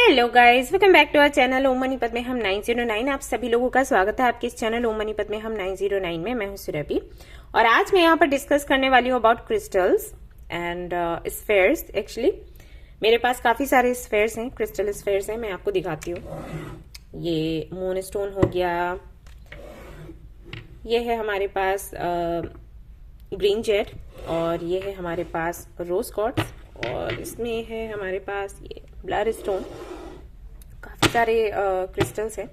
Hello guys, welcome back to our channel Om Manipat में हम 909। आप सभी लोगों का स्वागत है आपके इस चैनल ओम मनीपत में हम 909 में। मैं हूं सुरभि और आज मैं यहाँ पर डिस्कस करने वाली हूँ about crystals and spheres. Actually मेरे पास काफी सारे स्फेयर्स हैं, क्रिस्टल स्फेयर्स हैं। मैं आपको दिखाती हूँ। ये मून स्टोन हो गया, ये है हमारे पास ग्रीन जेड, और ये है हमारे पास रोज क्वार्ट्ज, और इसमें है हमारे पास ये ब्लड स्टोन। काफी सारे क्रिस्टल्स हैं,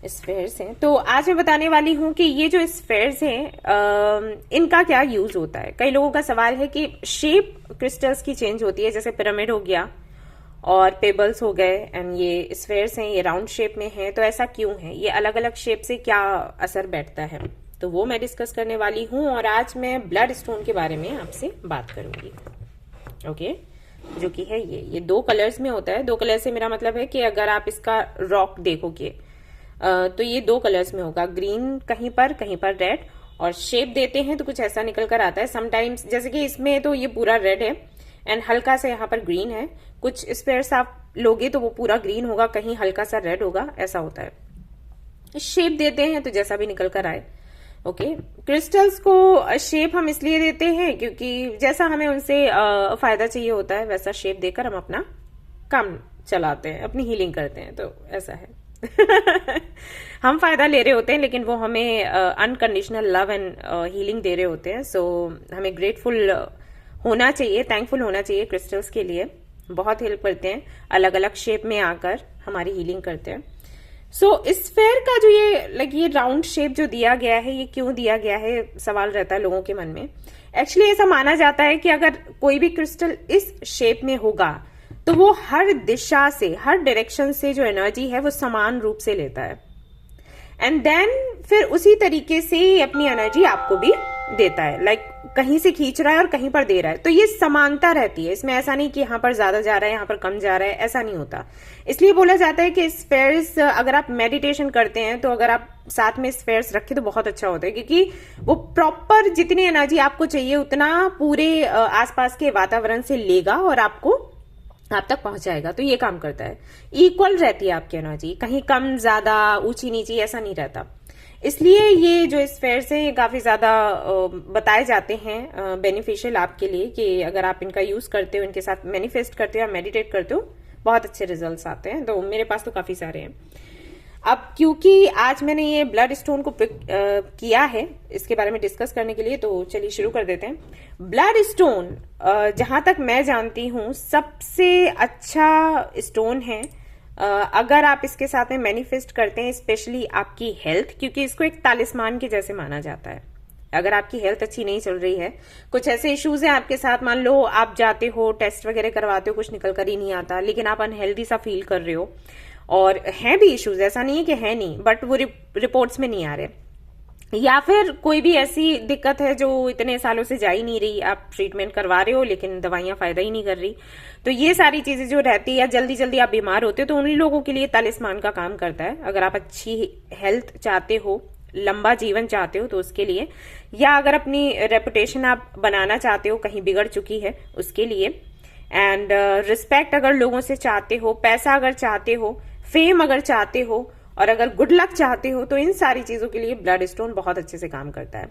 स्फेयर्स हैं। तो आज मैं बताने वाली हूँ कि ये जो स्फेयर्स हैं इनका क्या यूज होता है। कई लोगों का सवाल है कि शेप क्रिस्टल्स की चेंज होती है, जैसे पिरामिड हो गया और पेबल्स हो गए, एंड ये स्फेयर्स हैं, ये राउंड शेप में है, तो ऐसा क्यों है, ये अलग अलग शेप से क्या असर बैठता है, तो वो मैं डिस्कस करने वाली हूँ। और आज मैं ब्लड स्टोन के बारे में आपसे बात करूंगी। ओके, जो कि है ये दो कलर्स में होता है। दो कलर से मेरा मतलब है कि अगर आप इसका रॉक देखोगे तो ये दो कलर्स में होगा, ग्रीन कहीं पर रेड, और शेप देते हैं तो कुछ ऐसा निकल कर आता है समटाइम्स। जैसे कि इसमें तो ये पूरा रेड है एंड हल्का सा यहाँ पर ग्रीन है। कुछ स्पेयर्स आप लोगे तो वो पूरा ग्रीन होगा, कहीं हल्का सा रेड होगा, ऐसा होता है। शेप देते हैं तो जैसा भी निकल कर आए। ओके, क्रिस्टल्स को शेप हम इसलिए देते हैं क्योंकि जैसा हमें उनसे फायदा चाहिए होता है वैसा शेप देकर हम अपना काम चलाते हैं, अपनी हीलिंग करते हैं, तो ऐसा है। हम फायदा ले रहे होते हैं लेकिन वो हमें अनकंडीशनल लव एंड हीलिंग दे रहे होते हैं। सो हमें ग्रेटफुल होना चाहिए, थैंकफुल होना चाहिए क्रिस्टल्स के लिए। बहुत हेल्प करते हैं, अलग अलग शेप में आकर हमारी हीलिंग करते हैं। सो स्फेयर का जो ये राउंड शेप जो दिया गया है, ये क्यों दिया गया है, सवाल रहता है लोगों के मन में। एक्चुअली ऐसा माना जाता है कि अगर कोई भी क्रिस्टल इस शेप में होगा तो वो हर दिशा से, हर डायरेक्शन से जो एनर्जी है वो समान रूप से लेता है, एंड देन फिर उसी तरीके से अपनी एनर्जी आपको भी देता है। लाइक कहीं से खींच रहा है और कहीं पर दे रहा है, तो ये समानता रहती है इसमें। ऐसा नहीं कि यहाँ पर ज्यादा जा रहा है यहाँ पर कम जा रहा है, ऐसा नहीं होता। इसलिए बोला जाता है कि स्फेयर्स, अगर आप मेडिटेशन करते हैं तो अगर आप साथ में स्फेयर्स रखें तो बहुत अच्छा होता है, क्योंकि वो प्रॉपर जितनी एनर्जी आपको चाहिए उतना पूरे आसपास के वातावरण से लेगा और आपको आप तक पहुंचाएगा। तो ये काम करता है, इक्वल रहती है आपकी एनर्जी, कहीं कम ज्यादा, ऊंची नीची, ऐसा नहीं रहता। इसलिए ये जो स्फेयर्स हैं ये काफी ज्यादा बताए जाते हैं बेनिफिशियल आपके लिए, कि अगर आप इनका यूज करते हो, इनके साथ मैनिफेस्ट करते हो या मेडिटेट करते हो, बहुत अच्छे रिजल्ट्स आते हैं। तो मेरे पास तो काफी सारे हैं। अब क्योंकि आज मैंने ये ब्लड स्टोन को पिक किया है इसके बारे में डिस्कस करने के लिए, तो चलिए शुरू कर देते हैं। ब्लड स्टोन जहां तक मैं जानती हूं सबसे अच्छा स्टोन है अगर आप इसके साथ में मैनिफेस्ट करते हैं, स्पेशली आपकी हेल्थ, क्योंकि इसको एक तालिस्मान के जैसे माना जाता है। अगर आपकी हेल्थ अच्छी नहीं चल रही है, कुछ ऐसे इश्यूज हैं आपके साथ, मान लो आप जाते हो टेस्ट वगैरह करवाते हो, कुछ निकल कर ही नहीं आता, लेकिन आप अनहेल्दी सा फील कर रहे हो, और हैं भी इश्यूज, ऐसा नहीं है कि है नहीं, बट वो रिपोर्ट्स में नहीं आ रहे, या फिर कोई भी ऐसी दिक्कत है जो इतने सालों से जा ही नहीं रही, आप ट्रीटमेंट करवा रहे हो लेकिन दवाइयां फायदा ही नहीं कर रही, तो ये सारी चीजें जो रहती है, या जल्दी जल्दी आप बीमार होते हो, तो उन लोगों के लिए तालिस्मान का काम करता है। अगर आप अच्छी हेल्थ चाहते हो, लंबा जीवन चाहते हो, तो उसके लिए, या अगर अपनी रेपुटेशन आप बनाना चाहते हो, कहीं बिगड़ चुकी है, उसके लिए, एंड रिस्पेक्ट अगर लोगों से चाहते हो, पैसा अगर चाहते हो, फेम अगर चाहते हो, और अगर गुड लक चाहते हो, तो इन सारी चीजों के लिए ब्लड स्टोन बहुत अच्छे से काम करता है।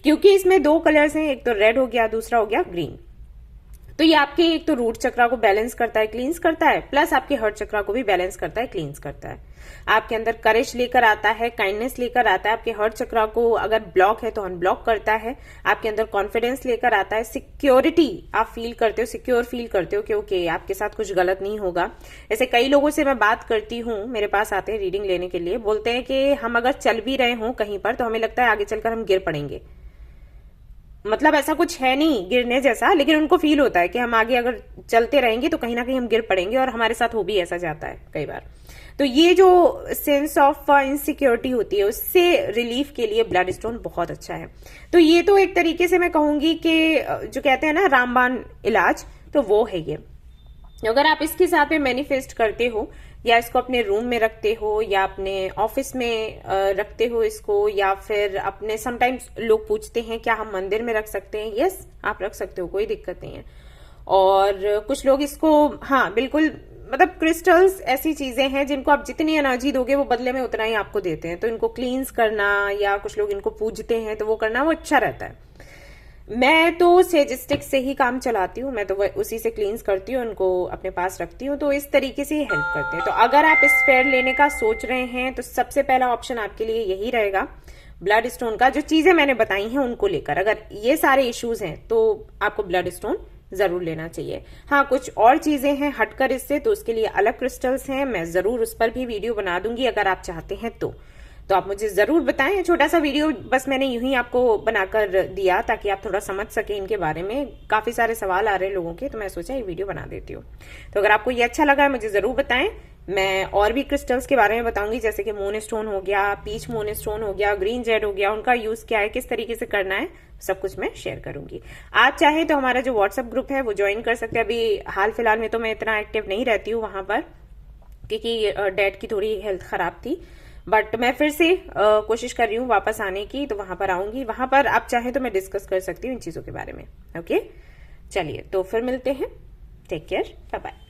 क्योंकि इसमें दो कलर्स हैं, एक तो रेड हो गया, दूसरा हो गया ग्रीन। तो ये आपके एक तो रूट चक्रा को बैलेंस करता है, क्लींस करता है, प्लस आपके हार्ट चक्रा को भी बैलेंस करता है, क्लींस करता है। आपके अंदर करेज लेकर आता है, काइंडनेस लेकर आता है, आपके हार्ट चक्रा को अगर ब्लॉक है तो अनब्लॉक करता है, आपके अंदर कॉन्फिडेंस लेकर आता है, सिक्योरिटी आप फील करते हो, सिक्योर फील करते हो क्योंकि आपके साथ कुछ गलत नहीं होगा। ऐसे कई लोगों से मैं बात करती हूँ, मेरे पास आते हैं रीडिंग लेने के लिए, बोलते हैं कि हम अगर चल भी रहे हों कहीं पर तो हमें लगता है आगे चलकर हम गिर पड़ेंगे। मतलब ऐसा कुछ है नहीं गिरने जैसा, लेकिन उनको फील होता है कि हम आगे अगर चलते रहेंगे तो कहीं ना कहीं हम गिर पड़ेंगे, और हमारे साथ हो भी ऐसा जाता है कई बार। तो ये जो सेंस ऑफ इनसिक्योरिटी होती है, उससे रिलीफ के लिए ब्लड स्टोन बहुत अच्छा है। तो ये तो एक तरीके से मैं कहूंगी कि जो कहते हैं ना रामबाण इलाज, तो वो है ये। अगर आप इसके साथ में मैनिफेस्ट करते हो, या इसको अपने रूम में रखते हो, या अपने ऑफिस में रखते हो इसको, या फिर अपने, समटाइम्स लोग पूछते हैं क्या हम मंदिर में रख सकते हैं, यस आप रख सकते हो, कोई दिक्कत नहीं है। और कुछ लोग इसको, हाँ बिल्कुल, मतलब क्रिस्टल्स ऐसी चीजें हैं जिनको आप जितनी एनर्जी दोगे वो बदले में उतना ही आपको देते हैं। तो इनको क्लींस करना या कुछ लोग इनको पूजते हैं तो वो करना वो अच्छा रहता है। मैं तो सेज स्टिक से ही काम चलाती हूँ, मैं तो उसी से क्लींस करती हूँ, उनको अपने पास रखती हूँ, तो इस तरीके से हेल्प करते हैं। तो अगर आप स्फेयर लेने का सोच रहे हैं तो सबसे पहला ऑप्शन आपके लिए यही रहेगा, ब्लड स्टोन का। जो चीजें मैंने बताई हैं उनको लेकर अगर ये सारे इश्यूज हैं तो आपको ब्लड स्टोन जरूर लेना चाहिए। हाँ, कुछ और चीजें हैं हटकर इससे, तो उसके लिए अलग क्रिस्टल्स हैं, मैं जरूर उस पर भी वीडियो बना दूंगी अगर आप चाहते हैं तो आप मुझे जरूर बताएं। छोटा सा वीडियो बस मैंने यूं ही आपको बनाकर दिया ताकि आप थोड़ा समझ सके इनके बारे में। काफी सारे सवाल आ रहे हैं लोगों के, तो मैं सोचा ये वीडियो बना देती हूँ। तो अगर आपको ये अच्छा लगा है मुझे जरूर बताएं। मैं और भी क्रिस्टल्स के बारे में बताऊंगी, जैसे कि मून स्टोन हो गया, पीच मून स्टोन हो गया, ग्रीन जेड हो गया, उनका यूज क्या है, किस तरीके से करना है, सब कुछ मैं शेयर करूंगी। आप चाहें तो हमारा जो व्हाट्सएप ग्रुप है वो ज्वाइन कर सकते हैं। अभी हाल फिलहाल में तो मैं इतना एक्टिव नहीं रहती हूँ वहां पर, क्योंकि डैड की थोड़ी हेल्थ खराब थी, बट मैं फिर से कोशिश कर रही हूँ वापस आने की, तो वहां पर आऊंगी। वहां पर आप चाहें तो मैं डिस्कस कर सकती हूँ इन चीजों के बारे में। ओके, चलिए तो फिर मिलते हैं। Take care, bye bye.